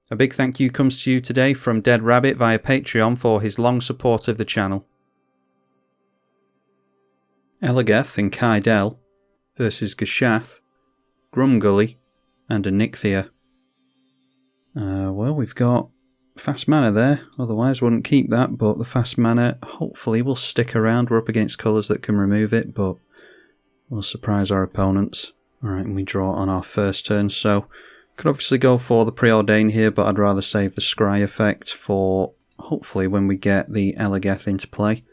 A big thank you comes to you today from Dead Rabbit via Patreon for his long support of the channel. Eligeth and Kydele versus Gishath, Grumgully and Anikthea. Well, we've got fast mana there, otherwise wouldn't keep that, but the fast mana hopefully will stick around. We're up against colours that can remove it, but we'll surprise our opponents. Alright, and we draw on our first turn, so could obviously go for the Preordain here, but I'd rather save the Scry effect for hopefully when we get the Eligeth into play.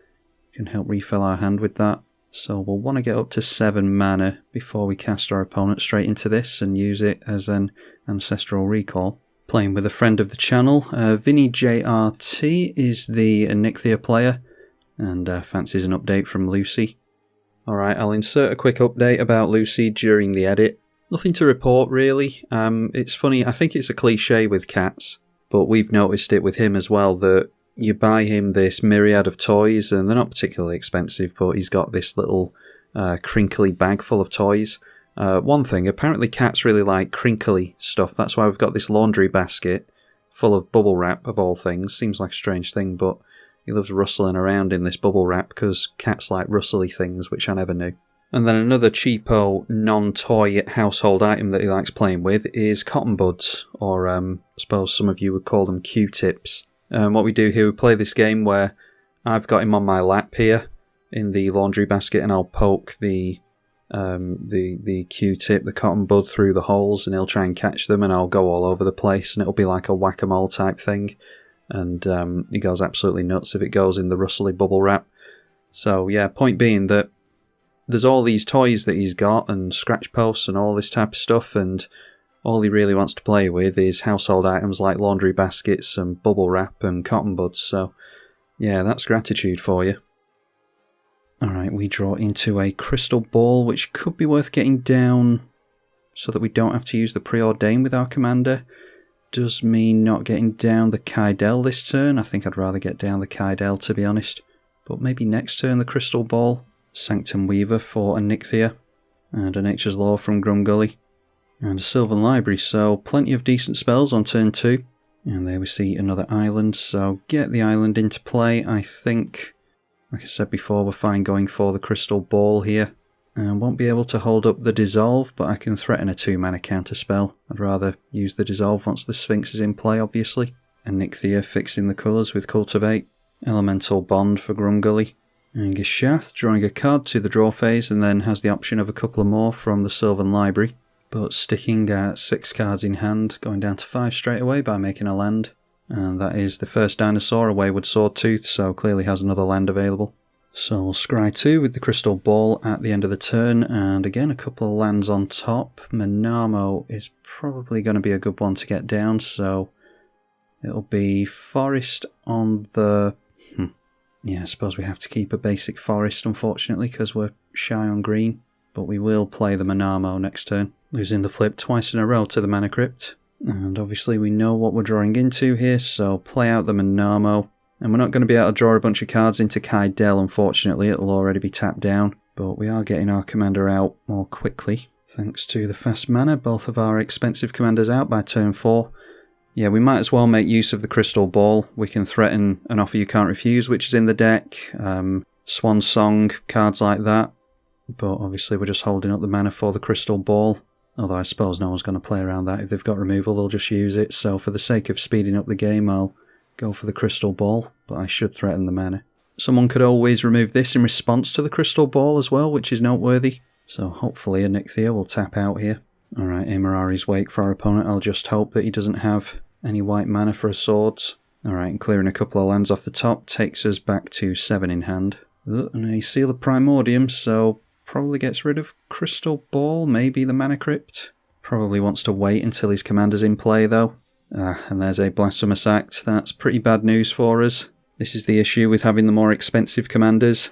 Can help refill our hand with that. So we'll want to get up to 7 mana before we cast our opponent straight into this and use it as an Ancestral Recall. Playing with a friend of the channel, Vinny JRT is the Anikthea player and fancies an update from Lucy. Alright, I'll insert a quick update about Lucy during the edit. Nothing to report really. It's funny, I think it's a cliche with cats, but we've noticed it with him as well, that you buy him this myriad of toys and they're not particularly expensive, but he's got this little crinkly bag full of toys. One thing, apparently cats really like crinkly stuff. That's why we've got this laundry basket full of bubble wrap of all things. Seems like a strange thing, but he loves rustling around in this bubble wrap because cats like rustly things, which I never knew. And then another cheapo non-toy household item that he likes playing with is cotton buds, or I suppose some of you would call them Q-tips. What we do here, we play this game where I've got him on my lap here in the laundry basket, and I'll poke the Q-tip, the cotton bud, through the holes, and he'll try and catch them, and I'll go all over the place, and it'll be like a whack-a-mole type thing. And he goes absolutely nuts if it goes in the rustly bubble wrap. So yeah, point being that there's all these toys that he's got, and scratch posts and all this type of stuff, and all he really wants to play with is household items like laundry baskets and bubble wrap and cotton buds. So yeah, that's gratitude for you. Alright, we draw into a crystal ball, which could be worth getting down so that we don't have to use the Preordain with our commander. Does mean not getting down the Kydele this turn. I think I'd rather get down the Kydele, to be honest. But maybe next turn the crystal ball. Sanctum Weaver for Anikthea, and a Nature's Law from Grumgully, and a Sylvan Library, so plenty of decent spells on turn 2. And there we see another island, so get the island into play. I think, like I said before, we're fine going for the crystal ball here. And won't be able to hold up the Dissolve, but I can threaten a 2-mana counter spell. I'd rather use the Dissolve once the Sphinx is in play, obviously. Anikthea fixing the colours with Cultivate, Elemental Bond for Grumgully, and Gishath drawing a card to the draw phase, and then has the option of a couple more from the Sylvan Library, but sticking at 6 cards in hand, going down to 5 straight away by making a land. And that is the first dinosaur, a Wayward Sawtooth, so clearly has another land available. So we'll scry 2 with the crystal ball at the end of the turn, and again a couple of lands on top. Manamo is probably going to be a good one to get down, so it'll be forest on the... Yeah, I suppose we have to keep a basic forest, unfortunately, because we're shy on green. But we will play the Manamo next turn, losing the flip twice in a row to the Mana Crypt. And obviously we know what we're drawing into here, so play out the Manamo. And we're not going to be able to draw a bunch of cards into Kydele, unfortunately. It'll already be tapped down. But we are getting our commander out more quickly, thanks to the fast mana. Both of our expensive commanders out by turn 4. Yeah, we might as well make use of the crystal ball. We can threaten an Offer You Can't Refuse, which is in the deck. Swan Song, cards like that. But obviously we're just holding up the mana for the crystal ball. Although I suppose no one's going to play around that. If they've got removal, they'll just use it. So for the sake of speeding up the game, I'll go for the crystal ball. But I should threaten the mana. Someone could always remove this in response to the crystal ball as well, which is noteworthy. So hopefully Anikthea will tap out here. Alright, Amerari's Wake for our opponent. I'll just hope that he doesn't have any white mana for a swords. Alright, and clearing a couple of lands off the top takes us back to 7 in hand. And a Seal of Primordium, so probably gets rid of Crystal Ball, maybe the Mana Crypt. Probably wants to wait until his commander's in play though. And there's a Blasphemous Act. That's pretty bad news for us. This is the issue with having the more expensive commanders.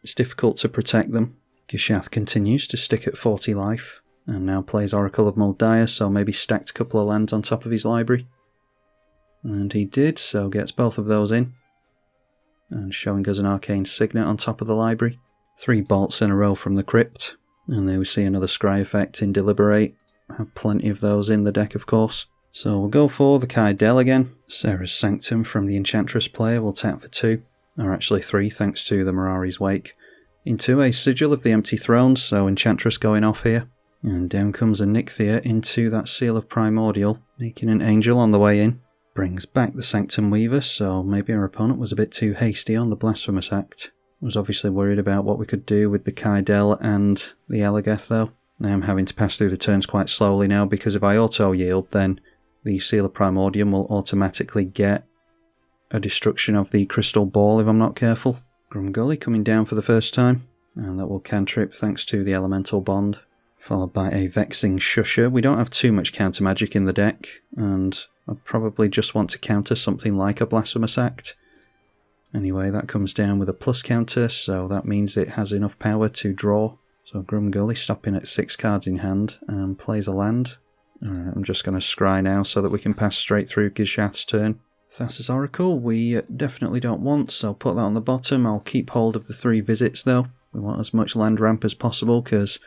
It's difficult to protect them. Gishath continues to stick at 40 life. And now plays Oracle of Muldiah, so maybe stacked a couple of lands on top of his library. And he did, so gets both of those in. And showing us an Arcane Signet on top of the library. 3 bolts in a row from the Crypt. And there we see another Scry effect in Deliberate. Have plenty of those in the deck, of course. So we'll go for the Kydele again. Sarah's Sanctum from the Enchantress player will tap for 2, or actually 3 thanks to the Mirari's Wake, into a Sigil of the Empty Thrones, so Enchantress going off here. And down comes Anikthea into that Seal of Primordial, making an Angel on the way in. Brings back the Sanctum Weaver, so maybe our opponent was a bit too hasty on the Blasphemous Act. Was obviously worried about what we could do with the Kydele and the Eligeth though. Now I'm having to pass through the turns quite slowly now, because if I auto-yield, then the Seal of Primordium will automatically get a destruction of the Crystal Ball if I'm not careful. Grumgully coming down for the first time, and that will cantrip thanks to the Elemental Bond. Followed by a Vexing Shusher. We don't have too much counter magic in the deck, and I probably just want to counter something like a Blasphemous Act. Anyway, that comes down with a plus counter, so that means it has enough power to draw. So Grumgully stopping at 6 cards in hand and plays a land. Alright, I'm just going to scry now so that we can pass straight through Gishath's turn. Thassa's Oracle we definitely don't want, so put that on the bottom. I'll keep hold of the 3 visits though. We want as much land ramp as possible because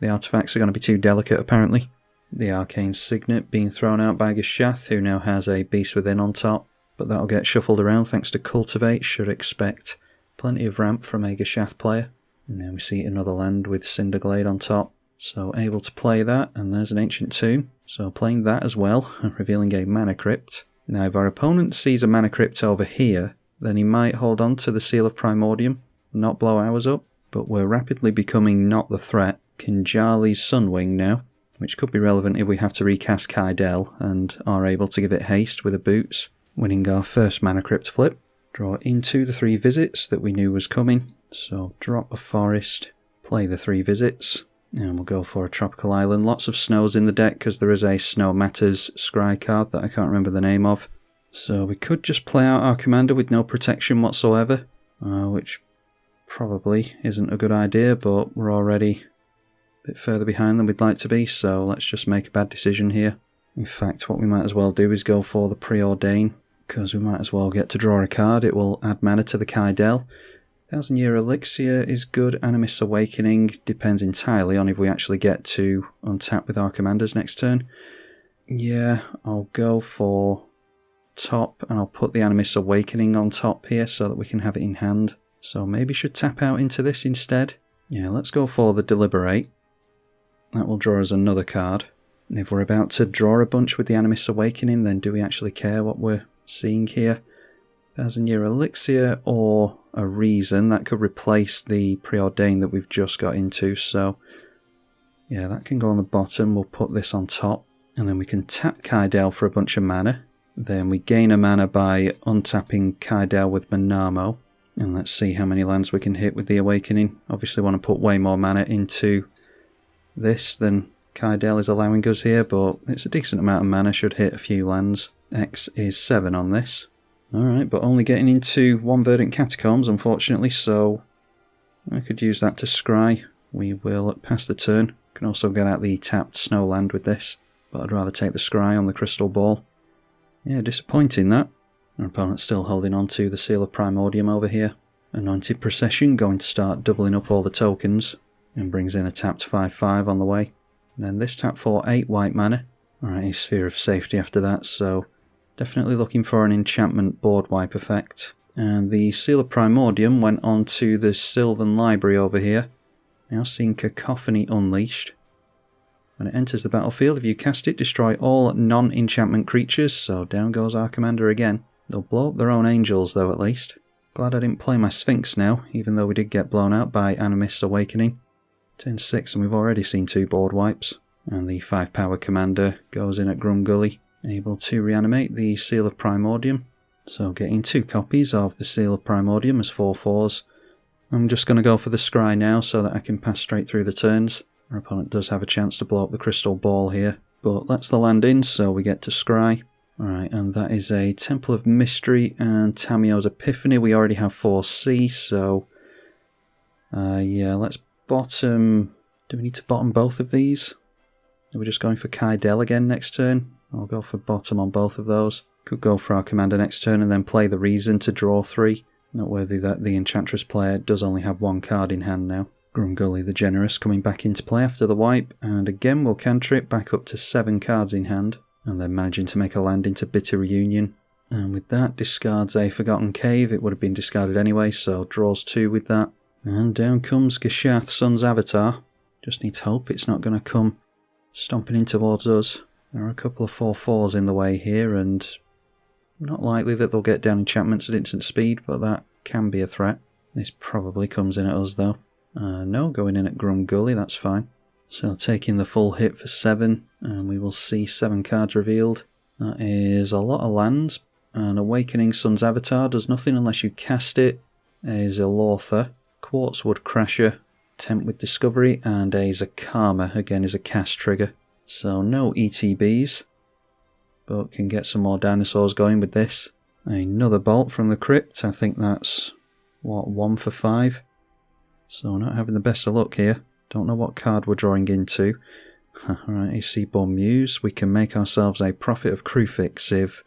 the artifacts are going to be too delicate apparently. The Arcane Signet being thrown out by Gishath, who now has a Beast Within on top, but that'll get shuffled around thanks to Cultivate. Should expect plenty of ramp from a Gishath player. And then we see another land with Cinderglade on top, so able to play that, and there's an Ancient Tomb. So playing that as well, revealing a Mana Crypt. Now if our opponent sees a Mana Crypt over here, then he might hold on to the Seal of Primordium, not blow ours up, but we're rapidly becoming not the threat. Kinjali's Sunwing now, which could be relevant if we have to recast Kydele and are able to give it haste with a Boots, winning our first Mana Crypt flip. Draw into the 3 visits that we knew was coming, so drop a forest, play the 3 visits. And we'll go for a Tropical Island. Lots of snows in the deck because there is a Snow Matters scry card that I can't remember the name of. So we could just play out our commander with no protection whatsoever, which probably isn't a good idea, but we're already a bit further behind than we'd like to be, so let's just make a bad decision here. In fact, what we might as well do is go for the Preordain, because we might as well get to draw a card. It will add mana to the Kydele. 1000-Year Elixir is good. Animist's Awakening depends entirely on if we actually get to untap with our commanders next turn. Yeah, I'll go for top, and I'll put the Animist's Awakening on top here so that we can have it in hand. So maybe should tap out into this instead. Yeah, let's go for the Deliberate. That will draw us another card. And if we're about to draw a bunch with the Animist's Awakening, then do we actually care what we're seeing here? 1000-Year Elixir or a Reason, that could replace the Preordain that we've just got into, so yeah, that can go on the bottom. We'll put this on top, and then we can tap Kydele for a bunch of mana. Then we gain a mana by untapping Kydele with Manamo, and let's see how many lands we can hit with the Awakening. Obviously want to put way more mana into this than Kydele is allowing us here, but it's a decent amount of mana, should hit a few lands. X is 7 on this. Alright, but only getting into 1 Verdant Catacombs, unfortunately, so I could use that to scry. We will pass the turn. Can also get out the tapped Snowland with this, but I'd rather take the scry on the Crystal Ball. Yeah, disappointing that. Our opponent's still holding on to the Seal of Primordium over here. Anointed Procession going to start doubling up all the tokens, and brings in a tapped 5/5 on the way. And then this tap for 8 white mana. Alright, a Sphere of Safety after that, so definitely looking for an enchantment board wipe effect. And the Seal of Primordium went on to the Sylvan Library over here. Now seeing Cacophony Unleashed. When it enters the battlefield, if you cast it, destroy all non-enchantment creatures, so down goes our commander again. They'll blow up their own angels though at least. Glad I didn't play my Sphinx now, even though we did get blown out by Animist's Awakening. Turn 6 and we've already seen 2 board wipes. And the 5 power commander goes in at Grumgully, able to reanimate the Seal of Primordium. So getting 2 copies of the Seal of Primordium as 4/4s. I'm just going to go for the scry now so that I can pass straight through the turns. Our opponent does have a chance to blow up the Crystal Ball here, but that's the land in, so we get to scry. Alright, and that is a Temple of Mystery and Tamio's Epiphany. We already have 4C, so yeah, let's bottom... Do we need to bottom both of these? Are we just going for Kydele again next turn? I'll go for bottom on both of those. Could go for our commander next turn and then play the Reason to draw 3. Noteworthy that the Enchantress player does only have 1 card in hand now. Grumgully the Generous coming back into play after the wipe, and again we'll cantrip back up to 7 cards in hand. And then managing to make a land into Bitter Reunion. And with that, discards a Forgotten Cave. It would have been discarded anyway, so draws 2 with that. And down comes Gishath, Sun's Avatar. Just need to hope it's not going to come stomping in towards us. There are a couple of 4/4s in the way here, and not likely that they'll get down enchantments at instant speed, but that can be a threat. This probably comes in at us though. No, going in at Grumgully, that's fine. So taking the full hit for 7, and we will see 7 cards revealed. That is a lot of lands, and Awakening Sun's Avatar does nothing unless you cast it. A Zilortha, Quartzwood Crasher, Tempt with Discovery, and a Zakama, again is a cast trigger. So no ETBs, but can get some more dinosaurs going with this. Another Bolt from the Crypt, I think that's, what, 1 for 5? So not having the best of luck here. Don't know what card we're drawing into. Alright, a Seaborn Muse. We can make ourselves a Prophet of Kruphix if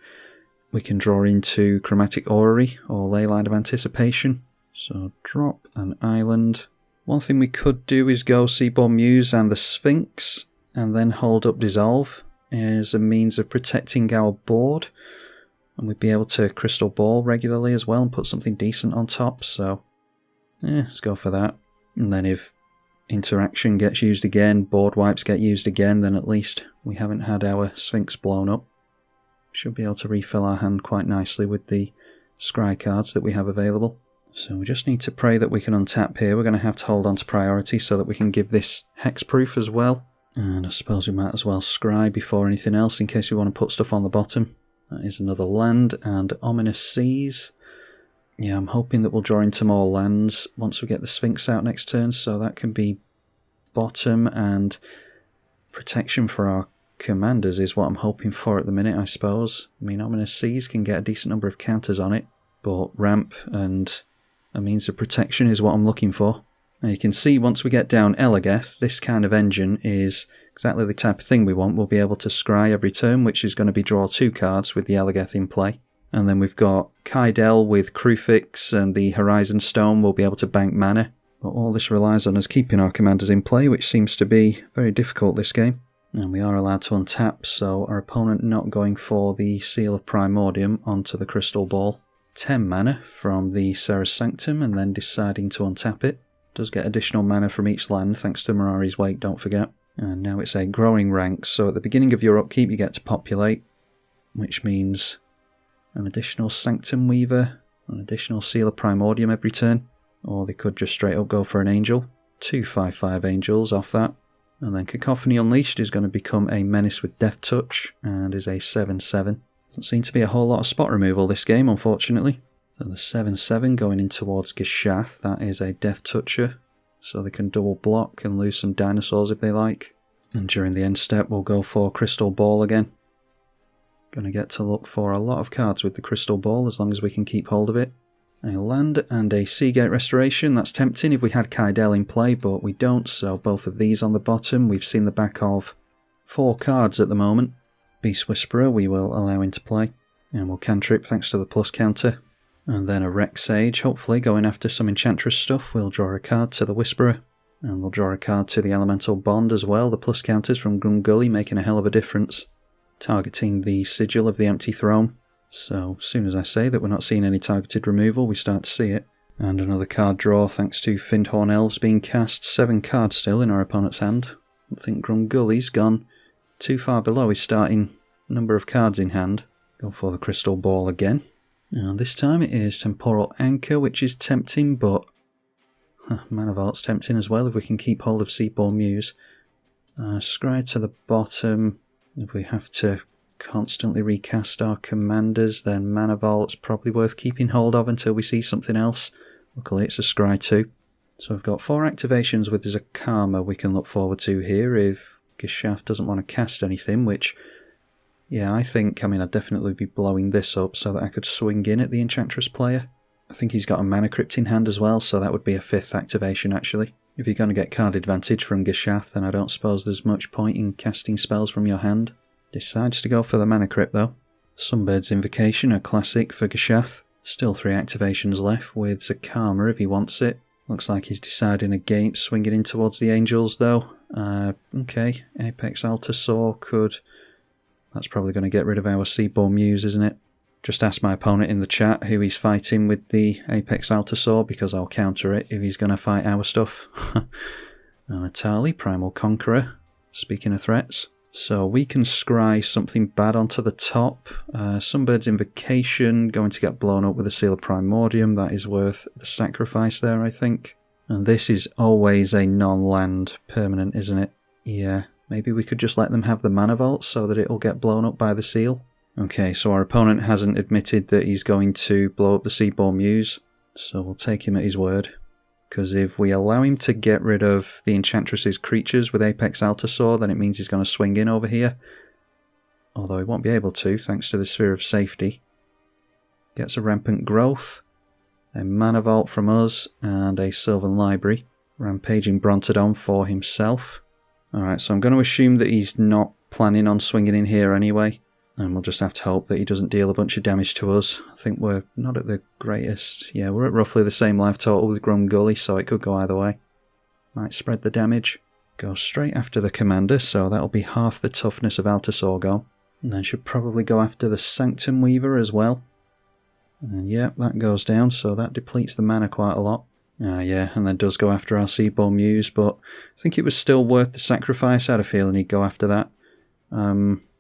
we can draw into Chromatic Orrery or Leyline of Anticipation. So drop an island. One thing we could do is go Seaborn Muse and the Sphinx, and then hold up Dissolve as a means of protecting our board. And we'd be able to Crystal Ball regularly as well and put something decent on top, so let's go for that. And then if Interaction gets used again, board wipes get used again, then at least we haven't had our Sphinx blown up. Should be able to refill our hand quite nicely with the scry cards that we have available. So we just need to pray that we can untap here. We're going to have to hold on to priority so that we can give this hexproof as well. And I suppose we might as well scry before anything else in case we want to put stuff on the bottom. That is another land and Ominous Seas. Yeah, I'm hoping that we'll draw into more lands once we get the Sphinx out next turn, so that can be bottom and protection for our commanders is what I'm hoping for at the minute, I suppose. I mean, Ominous Seas can get a decent number of counters on it, but ramp and a means of protection is what I'm looking for. Now you can see once we get down Eligeth, this kind of engine is exactly the type of thing we want. We'll be able to scry every turn, which is going to be draw 2 cards with the Eligeth in play. And then we've got Kydele with Kruphix and the Horizon Stone will be able to bank mana. But all this relies on us keeping our commanders in play, which seems to be very difficult this game. And we are allowed to untap, so our opponent not going for the Seal of Primordium onto the Crystal Ball. 10 mana from the Serra's Sanctum and then deciding to untap it. Does get additional mana from each land thanks to Mirari's Wake, don't forget. And now it's a growing ranks, so at the beginning of your upkeep you get to populate, which means an additional Sanctum Weaver, an additional Seal of Primordium every turn, or they could just straight up go for an Angel. 2 5/5 Angels off that. And then Cacophony Unleashed is going to become a Menace with Death Touch, and is a 7/7. Doesn't seem to be a whole lot of spot removal this game, unfortunately. So the 7/7 going in towards Gishath, that is a Death Toucher, so they can double block and lose some dinosaurs if they like. And during the end step we'll go for Crystal Ball again. Going to get to look for a lot of cards with the Crystal Ball as long as we can keep hold of it. A land and a Seagate Restoration, that's tempting if we had Kydele in play, but we don't, so both of these on the bottom. We've seen the back of 4 cards at the moment. Beast Whisperer we will allow into play, and we'll cantrip thanks to the plus counter. And then a Rex Sage, hopefully going after some Enchantress stuff. We'll draw a card to the Whisperer, and we'll draw a card to the Elemental Bond as well. The plus counters from Grumgully making a hell of a difference. Targeting the Sigil of the Empty Throne. So as soon as I say that we're not seeing any targeted removal, we start to see it. And another card draw thanks to Findhorn Elves being cast. 7 cards still in our opponent's hand. I think Grumgully's gone too far below his starting number of cards in hand. Go for the Crystal Ball again. And this time it is Temporal Anchor, which is tempting, but Mana Vault's tempting as well if we can keep hold of Seaborn Muse. Scry to the bottom. If we have to constantly recast our commanders, then Mana Vault's probably worth keeping hold of until we see something else. Luckily it's a scry too. So we've got 4 activations with Zakama we can look forward to here if Gishath doesn't want to cast anything, which, yeah, I mean I'd definitely be blowing this up so that I could swing in at the Enchantress player. I think he's got a Mana Crypt in hand as well, so that would be a 5th activation actually. If you're going to get card advantage from Gishath, then I don't suppose there's much point in casting spells from your hand. Decides to go for the Mana Crypt though. Sunbird's Invocation, a classic for Gishath. Still 3 activations left with Zakama if he wants it. Looks like he's deciding against swinging in towards the Angels though. Okay, Apex Altasaur could That's probably going to get rid of our Seaborn Muse, isn't it? Just ask my opponent in the chat who he's fighting with the Apex Altasaur, because I'll counter it if he's going to fight our stuff. Natali, Primal Conqueror, speaking of threats. So we can scry something bad onto the top. Sunbird's Invocation, going to get blown up with a Seal of Primordium. That is worth the sacrifice there, I think. And this is always a non-land permanent, isn't it? Yeah, maybe we could just let them have the Mana Vault so that it'll get blown up by the Seal. Okay, so our opponent hasn't admitted that he's going to blow up the Seaborn Muse, so we'll take him at his word. Because if we allow him to get rid of the Enchantress's creatures with Apex Altasaur, then it means he's going to swing in over here. Although he won't be able to, thanks to the Sphere of Safety. Gets a Rampant Growth, a Mana Vault from us, and a Sylvan Library. Rampaging Brontodon for himself. Alright, so I'm going to assume that he's not planning on swinging in here anyway. And we'll just have to hope that he doesn't deal a bunch of damage to us. I think we're not at the greatest. Yeah, we're at roughly the same life total with Grumgully, so it could go either way. Might spread the damage. Go straight after the commander, so that'll be half the toughness of Altasaur gone. And then should probably go after the Sanctum Weaver as well. And yeah, that goes down, so that depletes the mana quite a lot. Yeah, and then does go after our Seaborn Muse, but I think it was still worth the sacrifice. I had a feeling he'd go after that.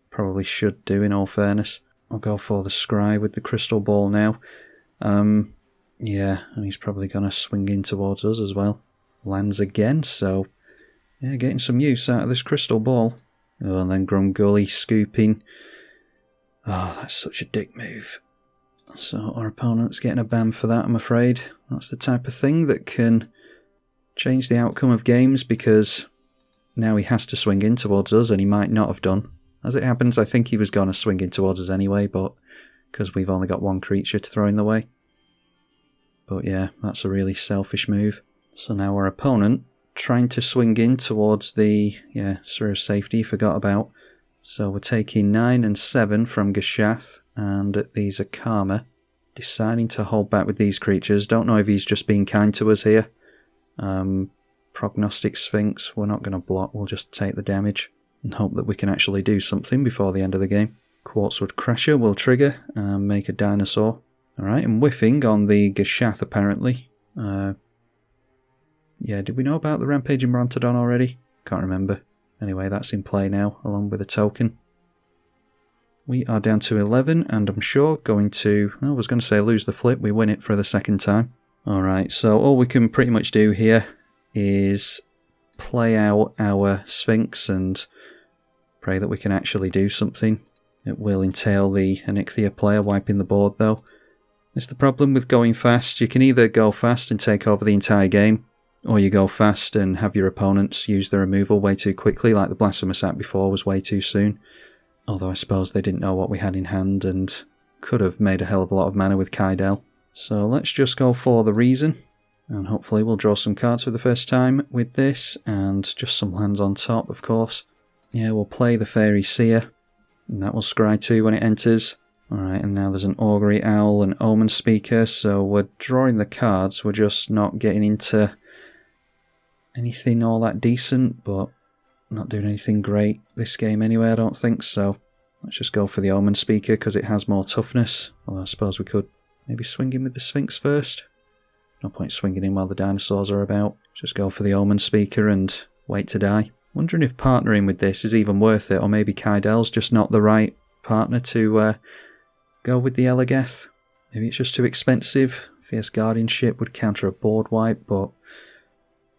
Probably should do, in all fairness. I'll go for the Scry with the Crystal Ball now. Yeah, and he's probably going to swing in towards us as well. Lands again, so yeah, getting some use out of this Crystal Ball. Oh, and then Grumgully scooping. Oh, that's such a dick move. So our opponent's getting a ban for that, I'm afraid. That's the type of thing that can change the outcome of games, because now he has to swing in towards us, and he might not have done. As it happens, I think he was going to swing in towards us anyway, but because we've only got one creature to throw in the way. But yeah, that's a really selfish move. So now our opponent, trying to swing in towards the Sphere of Safety, forgot about. So we're taking 9 and 7 from Gishath, and these are Karma. Deciding to hold back with these creatures. Don't know if he's just being kind to us here. Prognostic Sphinx, we're not going to block, we'll just take the damage. And hope that we can actually do something before the end of the game. Quartzwood Crasher will trigger and make a dinosaur. Alright, and whiffing on the Gishath apparently. Yeah, did we know about the Rampaging Brontodon already? Can't remember. Anyway, that's in play now, along with a token. We are down to 11, and I'm sure going to... I was going to say lose the flip, we win it for the second time. Alright, so all we can pretty much do here is play out our Sphinx and pray that we can actually do something. It will entail the Anikthea player wiping the board though. It's the problem with going fast. You can either go fast and take over the entire game, or you go fast and have your opponents use the removal way too quickly, like the Blasphemous Act before was way too soon. Although I suppose they didn't know what we had in hand and could have made a hell of a lot of mana with Kydele. So let's just go for the Reason, and hopefully we'll draw some cards for the first time with this, and just some lands on top, of course. Yeah, we'll play the Fairy Seer, and that will scry 2 when it enters. Alright, and now there's an Augury Owl and Omen Speaker, so we're drawing the cards, we're just not getting into anything all that decent, but not doing anything great this game anyway, I don't think, so let's just go for the Omen Speaker because it has more toughness. Although I suppose we could maybe swing in with the Sphinx first. No point swinging in while the dinosaurs are about. Just go for the Omen Speaker and wait to die. Wondering if partnering with this is even worth it, or maybe Kydele's just not the right partner to go with the Eligeth. Maybe it's just too expensive. Fierce Guardianship would counter a board wipe, but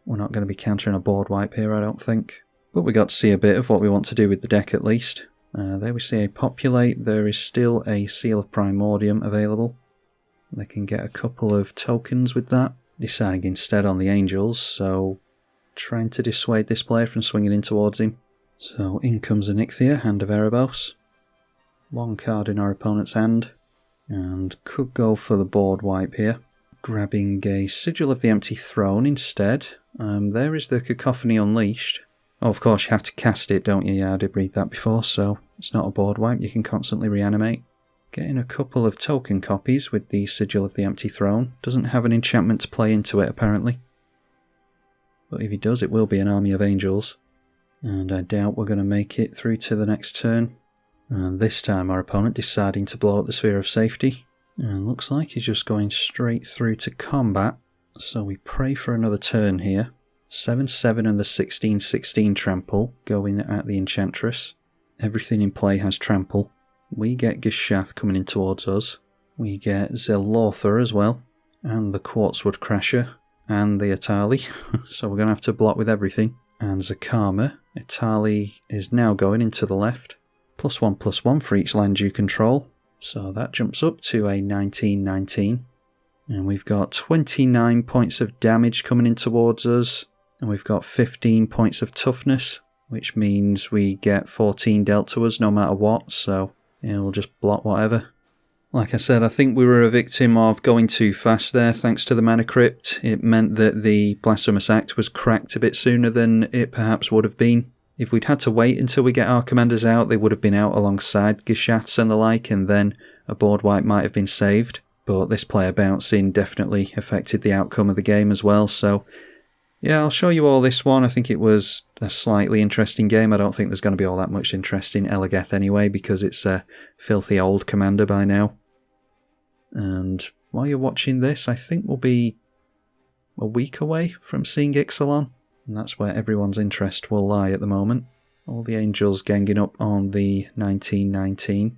we're not going to be countering a board wipe here, I don't think. But we got to see a bit of what we want to do with the deck at least. There we see a Populate. There is still a Seal of Primordium available. They can get a couple of tokens with that. Deciding instead on the Angels, so trying to dissuade this player from swinging in towards him. So in comes Anikthea, Hand of Erebos. One card in our opponent's hand. And could go for the board wipe here. Grabbing a Sigil of the Empty Throne instead. There is the Cacophony Unleashed. Oh, of course you have to cast it, don't you? Yeah, I did read that before, so it's not a board wipe, you can constantly reanimate. Getting a couple of token copies with the Sigil of the Empty Throne. Doesn't have an enchantment to play into it, apparently. But if he does, it will be an Army of Angels. And I doubt we're going to make it through to the next turn. And this time our opponent deciding to blow up the Sphere of Safety. And looks like he's just going straight through to combat. So we pray for another turn here. 7/7 and the 16/16 trample going at the Enchantress. Everything in play has trample. We get Gishath coming in towards us. We get Zelotha as well. And the Quartzwood Crasher. And the Etali. So we're going to have to block with everything. And Zakama. Etali is now going into the left. +1/+1 for each land you control. So that jumps up to a 19/19. And we've got 29 points of damage coming in towards us. And we've got 15 points of toughness, which means we get 14 dealt to us no matter what. So yeah, we'll just block whatever. Like I said, I think we were a victim of going too fast there thanks to the Mana Crypt. It meant that the Blasphemous Act was cracked a bit sooner than it perhaps would have been. If we'd had to wait until we get our commanders out, they would have been out alongside Gishaths and the like, and then a board wipe might have been saved. But this player bouncing definitely affected the outcome of the game as well, so yeah, I'll show you all this one. I think it was a slightly interesting game. I don't think there's going to be all that much interest in Eligeth anyway, because it's a filthy old commander by now. And while you're watching this, I think we'll be a week away from seeing Ixalan. And that's where everyone's interest will lie at the moment. All the angels ganging up on the 19/19.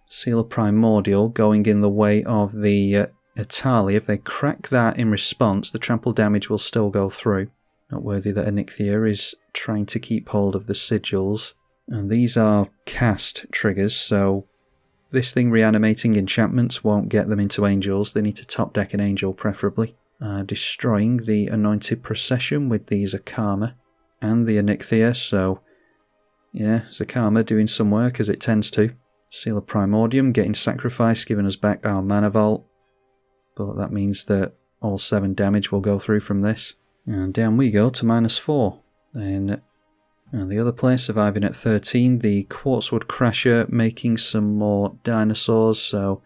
Seal of Primordial going in the way of the Etali. If they crack that in response, the trample damage will still go through. Noteworthy that Anikthea is trying to keep hold of the sigils. And these are cast triggers, so this thing reanimating enchantments won't get them into angels. They need to top deck an angel preferably. Destroying the Anointed Procession with the Zakama and the Anikthea, so yeah, Zakama doing some work as it tends to. Seal of Primordium getting sacrificed, giving us back our Mana Vault, but that means that all 7 damage will go through from this. And down we go to -4. Then the other player surviving at 13, the Quartzwood Crasher making some more dinosaurs, so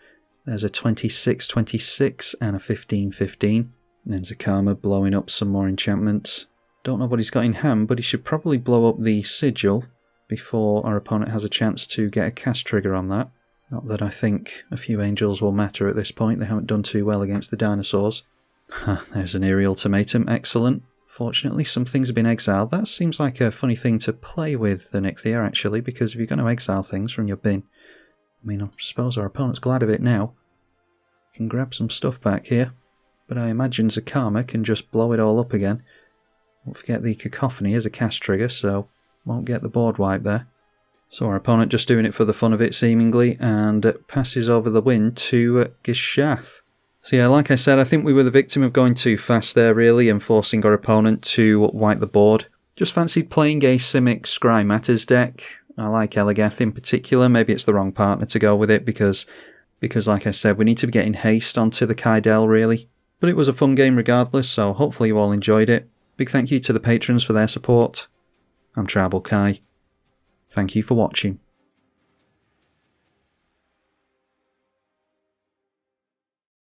there's a 26/26 and a 15/15. Then Zakama blowing up some more enchantments. Don't know what he's got in hand, but he should probably blow up the sigil before our opponent has a chance to get a cast trigger on that. Not that I think a few angels will matter at this point. They haven't done too well against the dinosaurs. There's an eerie ultimatum. Excellent. Fortunately, some things have been exiled. That seems like a funny thing to play with the Anikthea, actually, because if you're going to exile things from your bin, I mean, I suppose our opponent's glad of it now. Can grab some stuff back here, but I imagine Zakama can just blow it all up again. Don't forget the Cacophony is a cast trigger, so won't get the board wipe there. So our opponent just doing it for the fun of it, seemingly, and passes over the win to Gishath. So yeah, like I said, I think we were the victim of going too fast there, really, and forcing our opponent to wipe the board. Just fancied playing a Simic Scry Matters deck. I like Eligeth in particular. Maybe it's the wrong partner to go with it, because like I said, we need to be getting haste onto the Kydele, really. But it was a fun game regardless, so hopefully you all enjoyed it. Big thank you to the patrons for their support. I'm tribalkai. Thank you for watching.